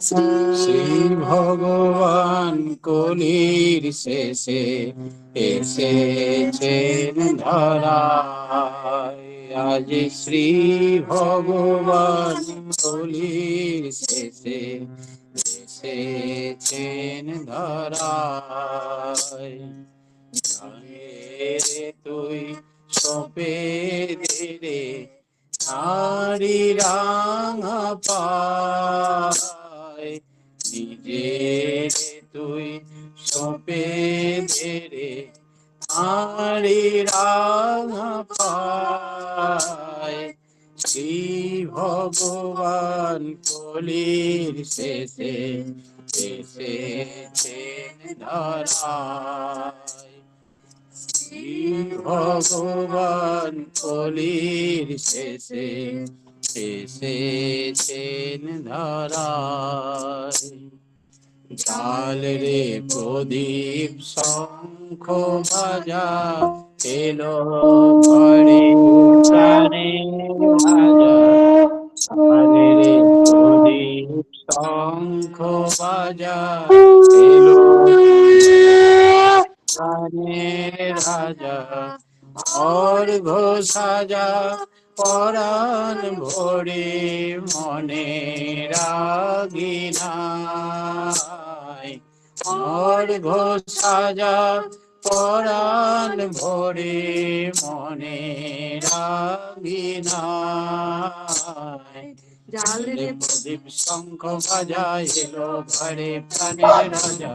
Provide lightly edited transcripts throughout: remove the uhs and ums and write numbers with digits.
শ্রী ভগবান কলির শেষে এসেছেন ধরায়। আজ শ্রী ভগবান কলির শেষে এসেছেন ধরায়। রে তুই সপে দে নারী রাঙা পায়, নিজে তুই সপে দে নারী রাঙা পায়। শ্রী ভগবান কলির শেষে এসেছেন ধরায়। শ্রী ভগবান কলির শেষে এসেছেন ধরায়। জাল রে প্রদীপ শঙ্খ বাজা এলো ঘরে প্রাণে ভাজা। জাল রে প্রদীপ শঙ্খ বাজা এলো প্রাণের রাজা। অর্ঘ সাজা পরাণ ভরে মনে রাগিনায়। অর্ঘ সাজা পরাণ ভরে মনে রাগিনায়। জালে প্রদীপ শঙ্খ বাজা এলো ঘরে প্রাণের রাজা।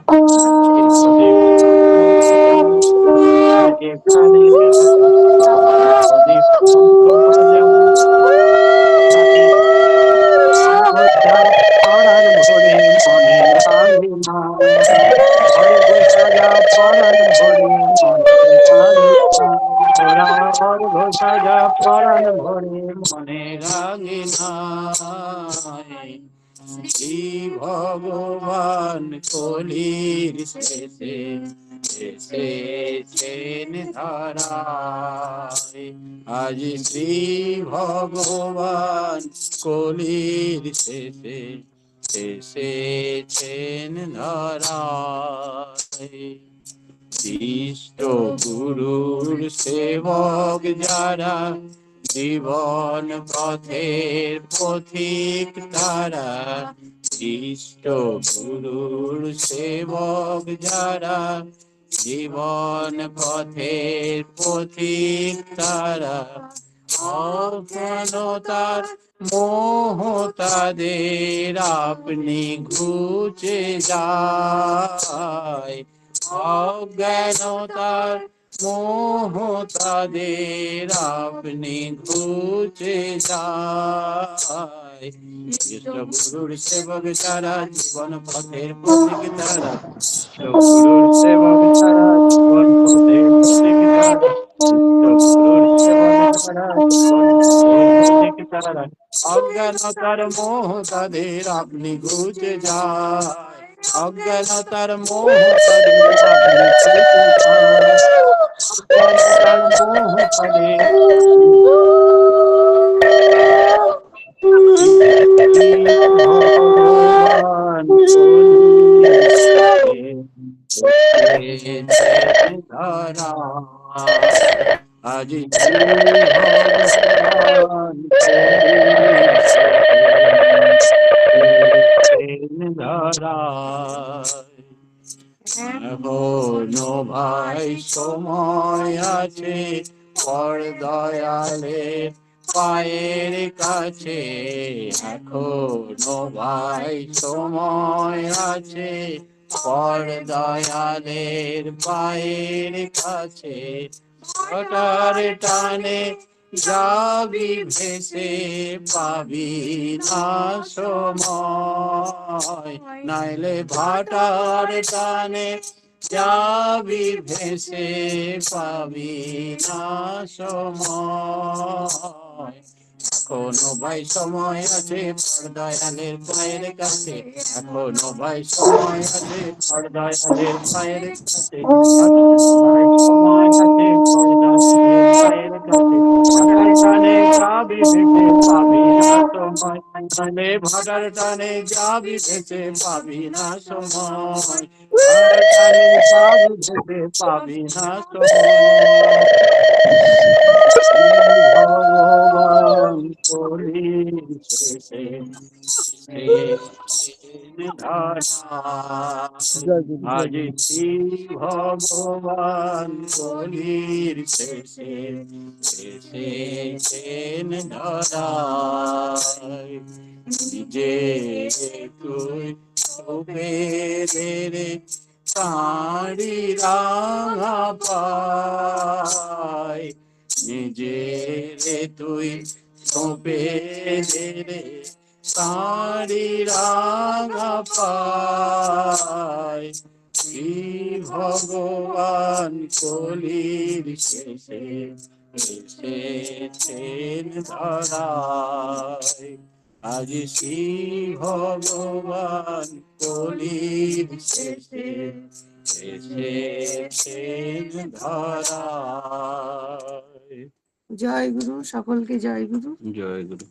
সাজা পরাণ ভরে মনে রাঙিনায়। শ্রী ভগবান কলির শেষে এসেছেন ধরায়। আজ শ্রী ভগবান কলির শেষে এসেছেন ধরায়। ইষ্ট গুরুর সেবক যারা জীবন পথের পথিক তারা। ইষ্ট গুরুর সেবক যারা জীবন পথের পথিক তারা। অজ্ঞানতার মোহ তাদের আপনি ঘুচে যায়। অজ্ঞানতার মোহ তাদের আপনি ঘুচে যায়। গুরুর সেবক যারা জীবন পথের পথিক তারা। গুরুর সেবক যারা জীবন পথের পথিক তারা। গুরুর সেবক যারা জীবন পথের পথিক তারা। অজ্ঞানতার মোহ তাদের আপনি ঘুচে যায়। অজ্ঞানতার মোহ তাদের আপনি ঘুচে যায়। অজ্ঞানতার মোহ তাদের ভগবান কলির শেষে ধরায়। আজ শ্রী ভগবান কলির শেষে ধরায়। এখনো ভাই সময় আছে পর দয়ালের পায়ের কাছে। এখনো ভাই সময় আছে পর দয়ালের পায়ের কাছে। ভাটার টানে যাবি ভেসে পাবি না সময়। নাইলে ভাটার টানে যাবি ভেসে পাবি না সময়। এখনো ভাই সময় আছে পর দয়ালের পায়ের কাছে। এখনো ভাই সময় আছে পর দয়ালের পায়ের কাছে। সময় আছে পর দয়ালের পায়ের কাছে। যাবি বেঁচে পাবি না সময়, টানে ভাটার টানে যাবি বেঁচে পাবি না সময়, ভাটার টানে যাবি বেঁচে পাবি না সময়। ভগবান কলির শেষে আজ শ্রী ভগবান কলির শেষে এসেছেন ধরায়, নিজে তুই সুবেদের তাঁরি রাঙা পায়, নিজে রে তুই সঁপে রে তাঁরি রাঙা পায়, শ্রী ভগবান কলির শেষে এসেছেন ধরায়, আজ শ্রী ভগবান কলির শেষে এসেছেন ধরায়। জয় গুরু, সকলকে জয় গুরু। জয় গুরু।